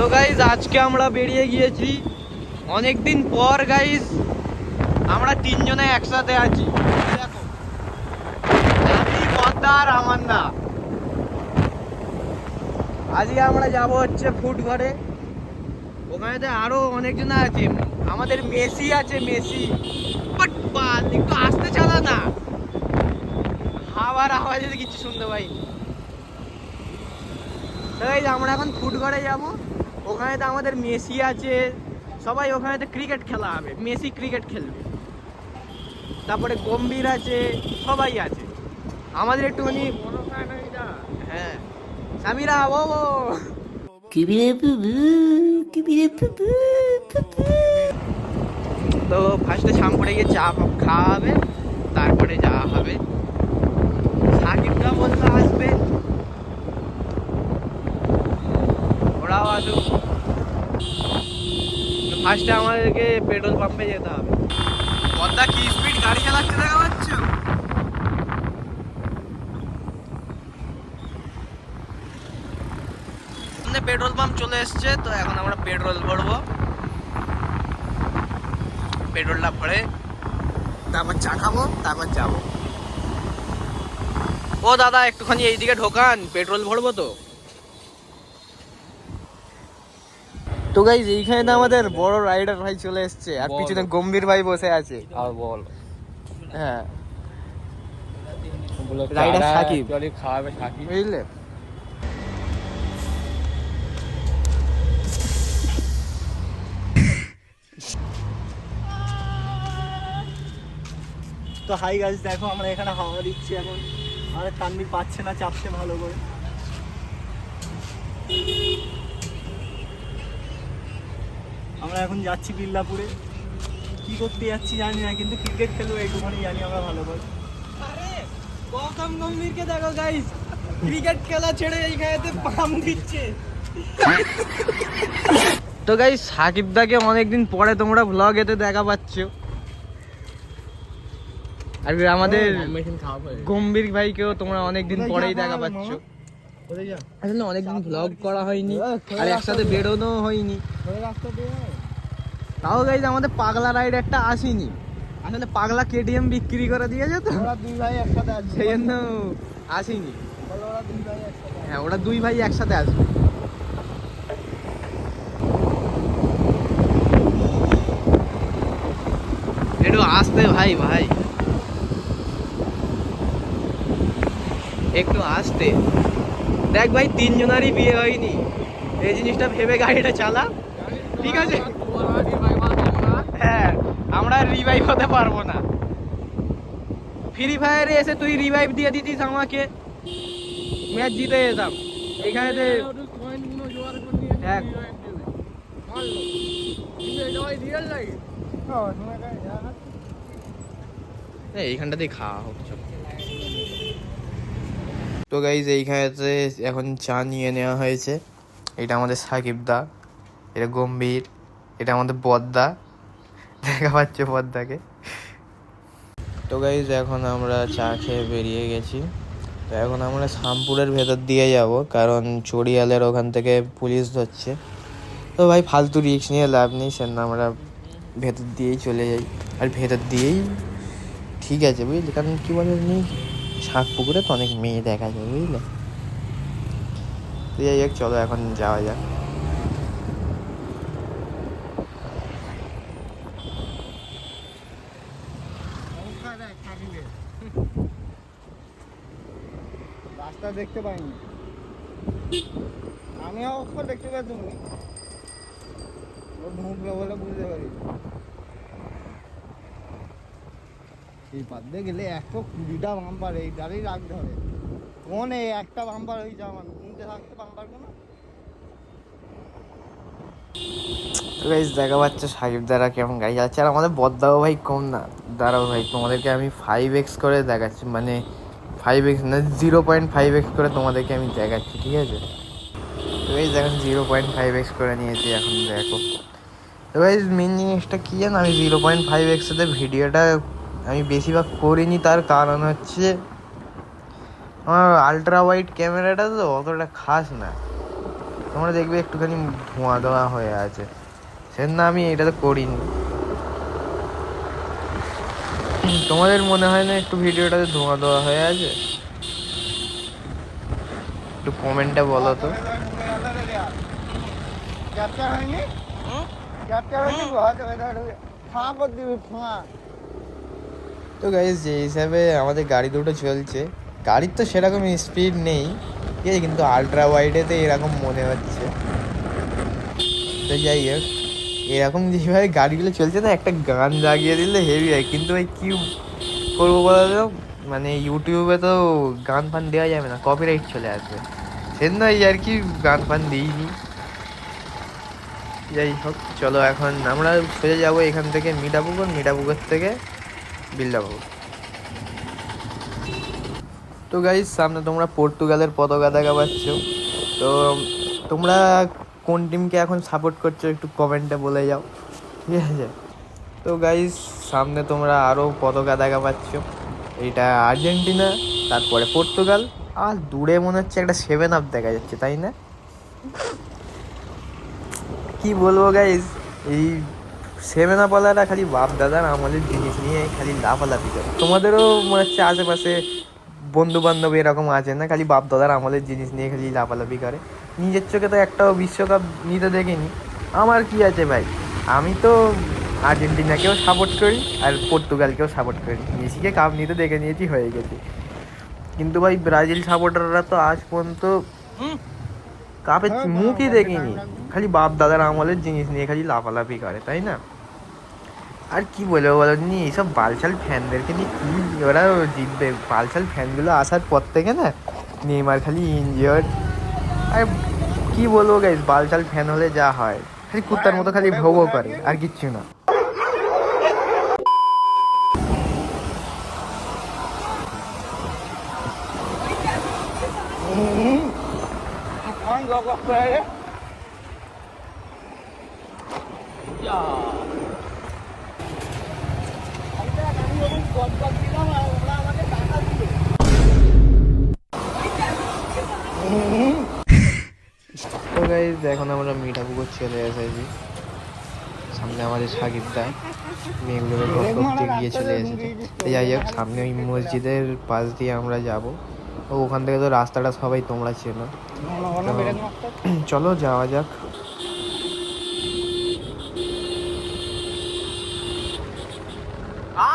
তো গাইজ আজকে আমরা বেরিয়ে গিয়েছি অনেকদিন পর গাইজ। আমরা তিনজনে একসাথে আছি, দেখো আমি পদ্মা আর আমান্না। আজকে আমরা যাব হচ্ছে ফুড ঘরে, ওখানেতে আরো অনেকজন আছে, আমাদের মেসি আছে, মেসি। বাট বাল একটু আস্তে চালা না, হাওয়ার আওয়াজে কিছু শুনতে পাইনি। আমরা এখন ফুড ঘরে যাবো, ওখানে তো আমাদের মেসি আছে, সবাই ওখানে তো ক্রিকেট খেলা হবে, মেসি ক্রিকেট খেলবে, তারপরে গম্ভীর আছে, সবাই আছে। আমাদের একটুখানি হ্যাঁ সামিরা ও তো ফার্স্টে ছামপুরে গিয়ে চা খাওয়া হবে, তারপরে যাওয়া হবে। সাকিবটা বলতে আসবে, ওরাও আসুক। ফার্স্টে আমাদেরকে পেট্রোল পাম্পে যেতে হবে। পদ্মা কি স্পিড গাড়ি চালাচ্ছে দেখা পাচ্ছ? পেট্রোল পাম্প চলে এসছে, তো এখন আমরা পেট্রোল ভরবো। পেট্রোলটা ভরে তারপর চা খাবো, তারপর যাবো। ও দাদা একটুখানি এইদিকে ঢোকান, পেট্রোল ভরবো তো। তো গাইস এইখানে তো আমাদের বড় রাইডার ভাই চলে এসছে, আর পিছনে গম্ভীর ভাই বসে আছে। আর বল হ্যাঁ রাইডার সাকিব খাওয়াবে, সাকিব বুঝলে। তো হাই গাইস, দেখো আমরা এখানে হাওয়া দিচ্ছি এখন, আমাদের তানভীর পাচ্ছে না চাপতে ভালো করে। আমরা এখন যাচ্ছি বিল্লাপুরে, কি করতে যাচ্ছি জানি না, কিন্তু ক্রিকেট খেলবো এইটুখানি জানি আমরা ভালো করে। আরে গৌতম গম্ভীরকে দেখো গাইস, ক্রিকেট খেলা ছেড়ে এইখানেতে পাম দিচ্ছে। তো গাইস সাকিব দাকে অনেকদিন পরে তোমরা ব্লগেতে দেখা পাচ্ছ, আর আমাদের গম্ভীর ভাইকেও তোমরা অনেকদিন পরেই দেখা পাচ্ছ। আসলে অনেকদিন ব্লগ করা হয়নি আর একসাথে বেরোনো হয়নি। তাও গাইজ আমাদের পাগলা রাইড একটা আসেনি, আসলে পাগলা কেটিএম বিক্রি করে দিয়েছে তো, দুই ভাই একসাথে আসবে, সেই জন্য আসেনি। হ্যাঁ ওরা দুই ভাই একসাথে আসবে। একটু আসতে ভাই, ভাই একটু আসতে। দেখ ভাই তিনজনারই বিয়ে হয়নি, এই জিনিসটা ভেবে গাড়িটা চালা, ঠিক আছে? হ্যাঁ আমরা রিভাইভ হতে পারবো না। ফ্রি ফায়ারে এসে তুই রিভাইভ দিয়ে দিতিস আমাকে, ম্যাচ জিতে যেতাম। এখানে এইখানটাতেই খাওয়া হচ্ছে। তো গাইজ এইখানেতে এখন চা নিয়ে নেওয়া হয়েছে। এটা আমাদের সাকিব দা, এটা গম্ভীর, এটা আমাদের পদ্মা, দেখা পাচ্ছে পদ্মাকে। তো গাইজ এখন আমরা চা খেয়ে বেরিয়ে গেছি। তো এখন আমরা শামপুরের ভেতর দিয়ে যাব, কারণ চড়িয়ালের ওখান থেকে পুলিশ ধরছে। তো ভাই ফালতু রিস্ক নিয়ে লাভ নেই, সেজন্য আমরা ভেতর দিয়েই চলে যাই। আর ভেতর দিয়েই ঠিক আছে বুঝলি, কারণ কী বলে নি, শাঁখ পুকুরে তো অনেক মেয়ে দেখা যায় বুঝলে। তো যাই হোক চলো এখন যাওয়া যাক। রাস্তা দেখতে পাইনি, আমি অক্ষর দেখতে পাই, তুমি ও ঢুকবে বলে বুঝতে পারি। এই পাদ্যে গেলে 120টা বাম্পার এই গাড়ি রাখতে হবে, কোনে একটা বাম্পার হয়ে যাওয়া মানে কিনতে থাকতে বাম্পার কোনো। গাইজ দেখা পাচ্ছে সাকিব দ্বারা কেমন গাড়ি যাচ্ছে, আর আমাদের বদ্দাও ভাই কম না। দাঁড়াও ভাই তোমাদেরকে আমি 5x করে দেখাচ্ছি, মানে 5x না 0.5x করে তোমাদেরকে আমি দেখাচ্ছি, ঠিক আছে? তো গাইজ এখন 0.5x করে নিয়েছি, এখন দেখো। তো গাইজ মেন জিনিসটা কী জানো, আমি 0.5xতে ভিডিওটা আমি বেশিরভাগ করিনি, তার কারণ হচ্ছে আমার আলট্রা ওয়াইড ক্যামেরাটা তো অতটা খাস না। তোমরা দেখবে একটুখানি ধোঁয়া ধোঁয়া হয়ে আছে, সে না আমি এটা তো করিনি। তোমাদের মনে হয় না একটু ভিডিওটাতে ধোঁয়া ধোঁয়া হয়ে আছে? একটু কমেন্টে বলো তো। ক্যাপচার হয়নি, ক্যাপচার হয়নি, হয়তো ফাঁ করে দিবি, ফাঁ। তো গাইজ যে হিসাবে আমাদের গাড়ি দুটো চলছে, গাড়ির তো সেরকম স্পিড নেই ঠিক আছে, কিন্তু আলট্রা ওয়াইডেতে এরকম মনে হচ্ছে। তো যাই হোক, এরকম যেভাবে গাড়িগুলো চলছে না, একটা গান জাগিয়ে দিলে হেভি হয়, কিন্তু ভাই কী করবো বলো তো, মানে ইউটিউবে তো গান ফান দেওয়া যাবে না, কপিরাইট চলে আসবে, সেজন্য এই আর কি গান ফান দিইনি। যাই হোক, চলো এখন আমরা সোজা যাবো এখান থেকে মিঠাপুকুর, মিঠাপুকুর থেকে বিল্লাপুর। তো গাইজ সামনে তোমরা পর্তুগালের পতাকা দেখা পাচ্ছ। তো তোমরা কোন টিমকে এখন সাপোর্ট করছো একটু কমেন্টে বলে যাও, ঠিক আছে? তো গাইজ সামনে তোমরা আরও পতাকা দেখা পাচ্ছ, এইটা আর্জেন্টিনা, তারপরে পর্তুগাল, আর দূরে মনে হচ্ছে একটা 7 আপ দেখা যাচ্ছে, তাই না? কি বলবো গাইজ, এই 7 আপওয়ালারা খালি বাপ দাদার আমলের জিনিস নিয়ে খালি লাফালাফি করে। তোমাদেরও মনে হচ্ছে আশেপাশে বন্ধু বান্ধব এরকম আছে না, খালি বাপ দাদার আমলের জিনিস নিয়ে খালি লাফালাফি করে। নিজের চোখে তো একটাও বিশ্বকাপ নিতে দেখিনি। আমার কি আছে ভাই, আমি তো আর্জেন্টিনাকেও সাপোর্ট করি আর পর্তুগালকেও সাপোর্ট করি, মেসিকে কাপ নিতে দেখে নিয়েছি, হয়ে গেছে। কিন্তু ভাই ব্রাজিল সাপোর্টাররা তো আজ পর্যন্ত কাপের মুখই দেখিনি, খালি বাপ দাদার আমলের জিনিস নিয়ে খালি লাফালাফি করে, তাই না? আর কি বলবো বলো নি, এইসব বালছাল ফ্যানদেরকে নিয়ে কি ওরা জিতবে? বালছাল ফ্যানগুলো আসার পর থেকে না নেইমার খালি ইনজিওর্ড। আর কি বলবো গাইস, বালছাল ফ্যান হলে যা হয়, খালি কুত্তার মতো খালি ভোগও করে, আর কিচ্ছু না। তো গাইস এখন আমরা মিঠাপুকুর চলে এসেছি, সামনে আমাদের সাকিব দা মেয়েগুলোকে ভোগ করতে গিয়ে চলে এসেছে। যাই হোক, সামনে ওই মসজিদের পাশ দিয়ে আমরা যাব, ও ওখান থেকে তো রাস্তাটা সবাই তোমরা চেনো, চলো যাওয়া যাক।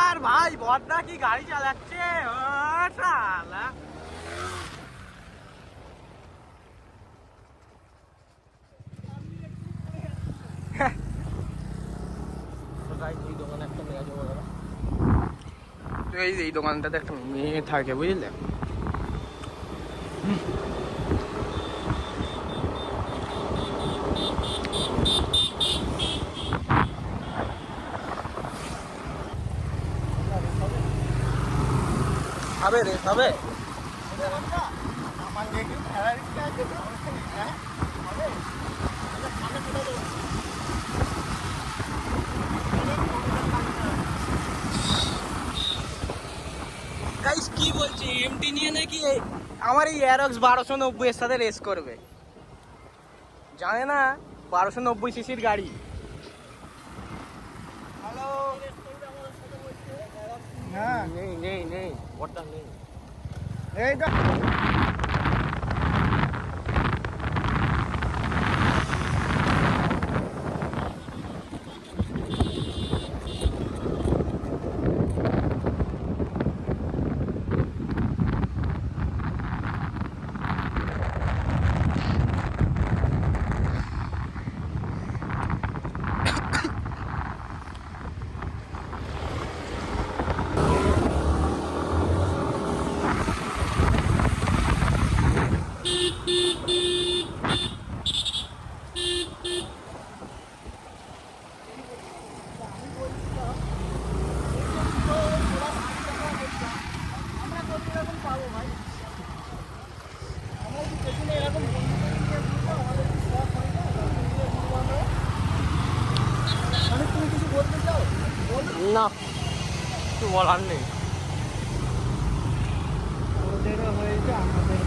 আর ভাই বড়দা কি গাড়ি চালাচ্ছে, ও শালা। তো এই দোকানটাতে একটা মেয়ে থাকে বুঝলে, খাবে রে, খাবে আমার দেখি খেলার ইচ্ছা আছে তো, হ্যাঁ খাবে। গাইস কি বলছি, এমটি নিয়ে নাকি আমার এই অ্যারক্স 1290 এর সাথে রেস করবে, জানে না 1290 সিসির গাড়ি। হ্যালো, না নেই নেই নেই ওটা নেই, এইটা না কিছু বলার নেই, ওদেরও হয়েছে আমাদের।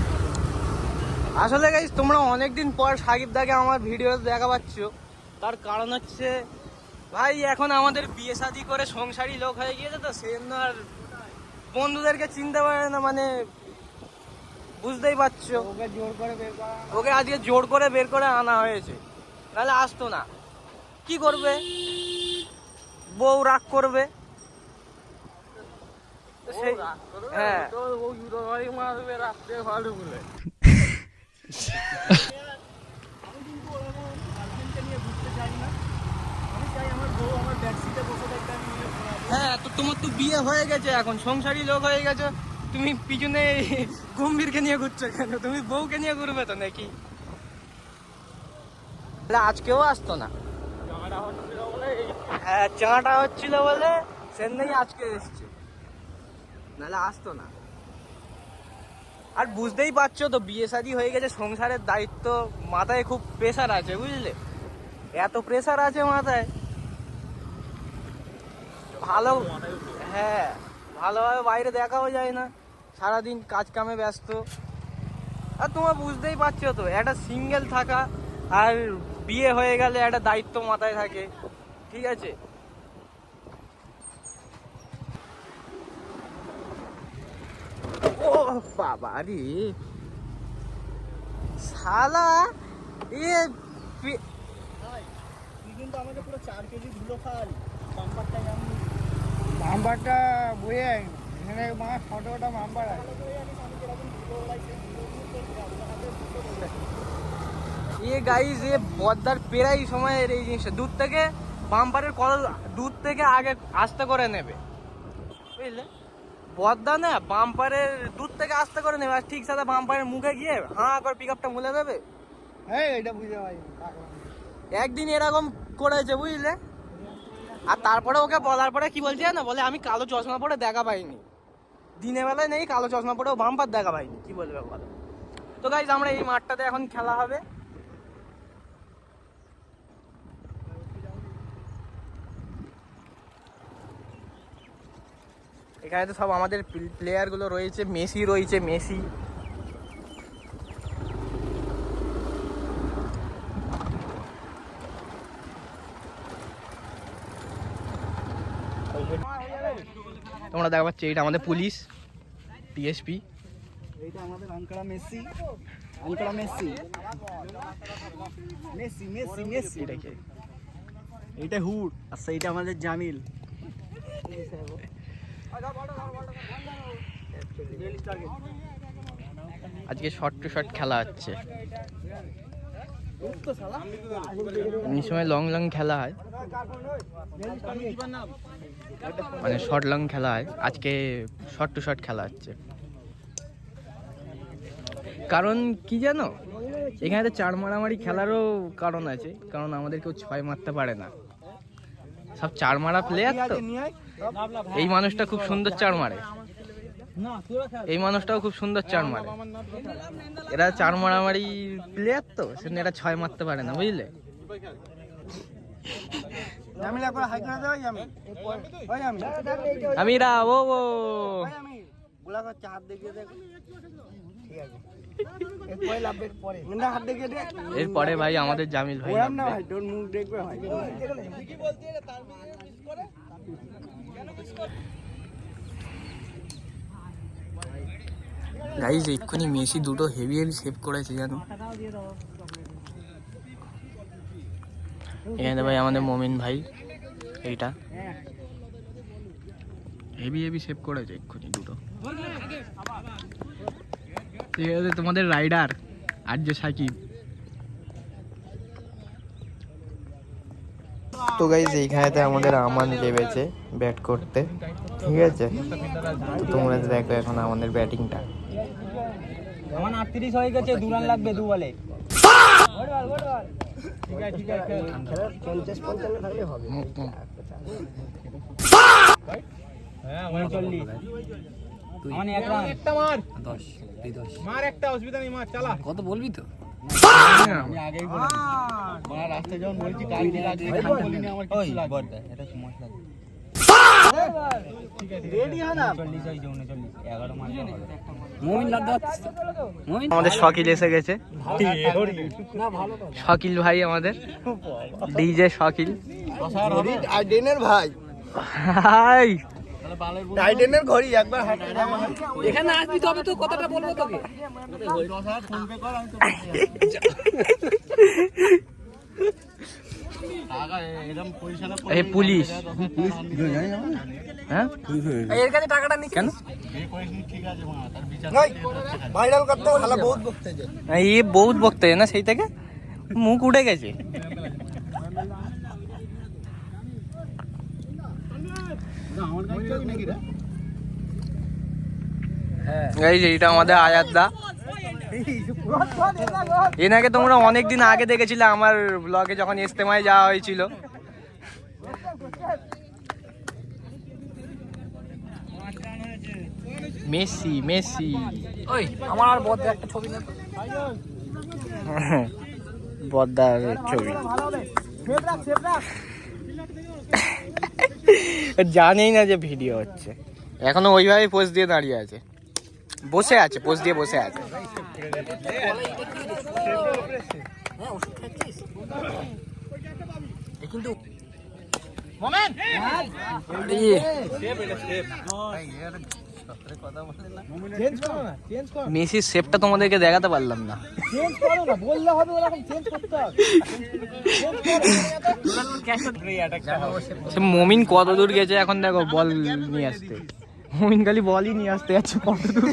আসলে গাইস তোমরা অনেকদিন পর সাকিব দাকে আমার ভিডিও দেখা পাচ্ছ, তার কারণ হচ্ছে ভাই এখন আমাদের বিয়ে শাদী করে সংসারী লোক হয়ে গিয়েছে, তো সে জন্য আর বন্ধুদেরকে চিনতে পারে না, মানে বুঝতেই পারছো। ওকে আজকে জোর করে বের করে আনা হয়েছে, নাহলে আসতো না। কি করবে, বউ রাগ করবে। তো সেই- হ্যাঁ হ্যাঁ, তো তোমার তো বিয়ে হয়ে গেছে, এখন সংসারী লোক হয়ে গেছে, তুমি পিছনে গম্ভীরকে নিয়ে ঘুরছো কেন? তুমি বউকে নিয়ে ঘুরবে তো নাকি? তাহলে আজকেও আসতো না। হ্যাঁ, চাটা হচ্ছিল বলে সেদিনই আজকে এসছে, নাহলে আসতো না। আর বুঝতেই পারছো তো, বিয়ে শাদী হয়ে গেছে, সংসারের দায়িত্ব মাথায় খুব প্রেশার আছে, বুঝলে? এত প্রেশার আছে মাথায়, ভালো, হ্যাঁ ভালোভাবে বাইরে দেখাও যায় না, সারাদিন কাজ কামে ব্যস্ত। আর তোমার বুঝতেই পারছো তো, একটা সিঙ্গেল থাকা আর বিয়ে হয়ে গেলে একটা দায়িত্ব মাথায় থাকে, ঠিক আছে? ও বাবা রে শালা, এ কিন্তু আমাদের পুরো 4 কেজি ধুলো খাল বাম্পারটা জানি, মাম্বারটা বয়ে এখানে মা ফটোটা মাম্বার আছে। এ গাইজ, এ বদ্দার পেরাই সময়ের এই জিনিসটা দূর থেকে বাম্পারের কল দূর থেকে আগে আস্তে করে নেবে, বুঝলে? বদ্দা না বাম্পারের দূর থেকে আস্তে করে নেবে, আর ঠিক সাথে বাম্পারের মুখে গিয়ে হাঁ করে পিক আপটা মুলে দেবে। হ্যাঁ এটা বুঝতে পারি। একদিন এরকম করেছে, বুঝলে? আর তারপরে ওকে বলার পরে কি বলছে না, বলে আমি কালো চশমা পরে দেখা পাইনি, দিনের বেলায় নেই, কালো চশমা পরেও বাম্পার দেখা পাইনি, কি বলবে বলো? তো গাইজ আমরা এই মাঠটাতে এখন খেলা হবে। এখানে তো সব আমাদের প্লেয়ার গুলো রয়েছে, মেসি রয়েছে, মেসি। তোমরা দেখা পাচ্ছ, এটা আমাদের পুলিশ টিএসপি, এইটা আমাদের আঙ্কড়া মেসি, আঙ্কড়া মেসি, মেসি মেসি মেসি। এটাকে এইটা হুড, আর সেইটা আমাদের জামিল। আজকে শর্ট টু শর্ট খেলা হচ্ছে, এমনি সময় লং লং খেলা হয়, মানে শর্ট লং খেলা হয়, আজকে শর্ট টু শর্ট খেলা হচ্ছে। কারণ কি জানো, এখানে তো 4 মারামারি খেলারও কারণ আছে, কারণ আমাদের কেউ 6 মারতে পারে না, সব 4 মারা প্লেয়ার। তো এই মানুষটা খুব সুন্দর 4 মারে, এই মানুষটাও খুব সুন্দর 4 মারে, এরা 4 মারামারি প্লেয়ার, তো সেজন্য এরা 6 মারতে পারে না, বুঝলে? জামিল একবার হাই করে দাও। জামিল ওই জামিল, আমিরা ও ও ওই জামিল গোলা করছে, হাত দেখিয়ে দেখ। ঠিক আছে, এরপরে লাভ দেখ, পরে না হাত দেখিয়ে দেখ। এরপরে ভাই আমাদের জামিল ভাই ওরাম না নামবে। ভাই, তোর মুখ দেখবে ভাই। গাইজ এক্ষুনি মেসি দুটো হেভি হেভি সেভ করেছে জানো। এখানে ভাই আমাদের মমিন ভাই, এইটা হেভি হেভি সেভ করেছে এক্ষুনি দুটো। ঠিক আছে, তোমাদের রাইডার আর যে সাকিব। তো গাইজ এইখানেতে আমাদের আমান লেবেছে ব্যাট করতে, ঠিক আছে? তো তোমরা দেখো এখন আমাদের ব্যাটিংটা। আমার 38 হয়ে গেছে, 2 রান লাগবে 2 বলে। ঠিক আছে ঠিক আছে, 50-55 থাকলে হবে। হ্যাঁ 39, মানে 1 রান, একটা মার 10 10 মার, একটা অসুবিধা নেই, মার চালা। কত বলবি তো? আমি আগেই বলেছি, মার রাস্তায় যখন বলছি গাড়ি লাগবে, বলিনি আমার কিছু লাগবে, এটা মশলা রেডি হয় না আমাদের শকিল এসে গেছে, শকিল ভাই আমাদের ডিজে শকিল টাইটেনের ভাই, হাই টাইটেনের ঘড়ি একবার এখানে আসবি তবে তো কথাটা বলবো তোকে। এই পুলিশ, হ্যাঁ এর কাছে টাকাটা নি কেন? ভাইরাল করতে শালা বহুত বকতে যায়। ये बहुत बकते है ना, सही থেকে মুখ উঠে গেছে। গাইস এইটা আমাদের আয়াত দা, এনাকে তোমরা অনেকদিন আগে দেখেছিলে আমার ব্লগে যখন ইস্তেমায় যাওয়া হয়েছিল। মেসি মেসি ওই আমার আর বড় একটা ছবি না বদ্দার ছবি জানেই না যে ভিডিও হচ্ছে, এখনো ওইভাবে পোজ দিয়ে দাঁড়িয়ে আছে, বসে আছে, পোজ দিয়ে বসে আছে। কিন্তু মেসির শেপটা তোমাদেরকে দেখাতে পারলাম না। চেঞ্জ করো না, বললে হবে ওরকম চেঞ্জ করতে হবে। সে মমিন কত দূর গেছে এখন দেখো বল নিয়ে আসতে, মমিন খালি বলই নিয়ে আসতে যাচ্ছে কত দূর।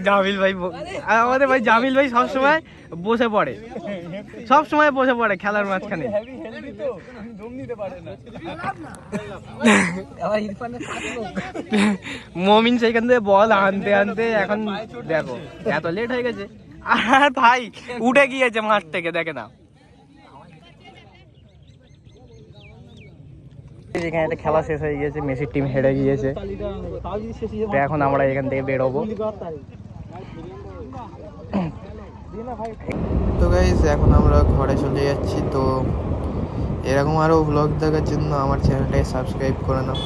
জামিল ভাই, আমাদের ভাই জামিল ভাই সবসময় বসে পড়ে, সবসময় বসে পড়ে খেলার মাঝখানে। মমিন সেইখান থেকে বল আনতে আনতে এখন দেখো এত লেট হয়ে গেছে, আর ভাই উঠে গিয়েছে মাঠ থেকে, দেখে না। এখানে একটা খেলা শেষ হয়ে গিয়েছে, মেসির টিম হেরে গিয়েছে, তো এখন আমরা এখান থেকে বেরোবো। তো গাইস এখন আমরা ঘরে চলে যাচ্ছি। তো এরকম আরও ব্লগ দেখার জন্য আমার চ্যানেলটাকে সাবস্ক্রাইব করে নাও।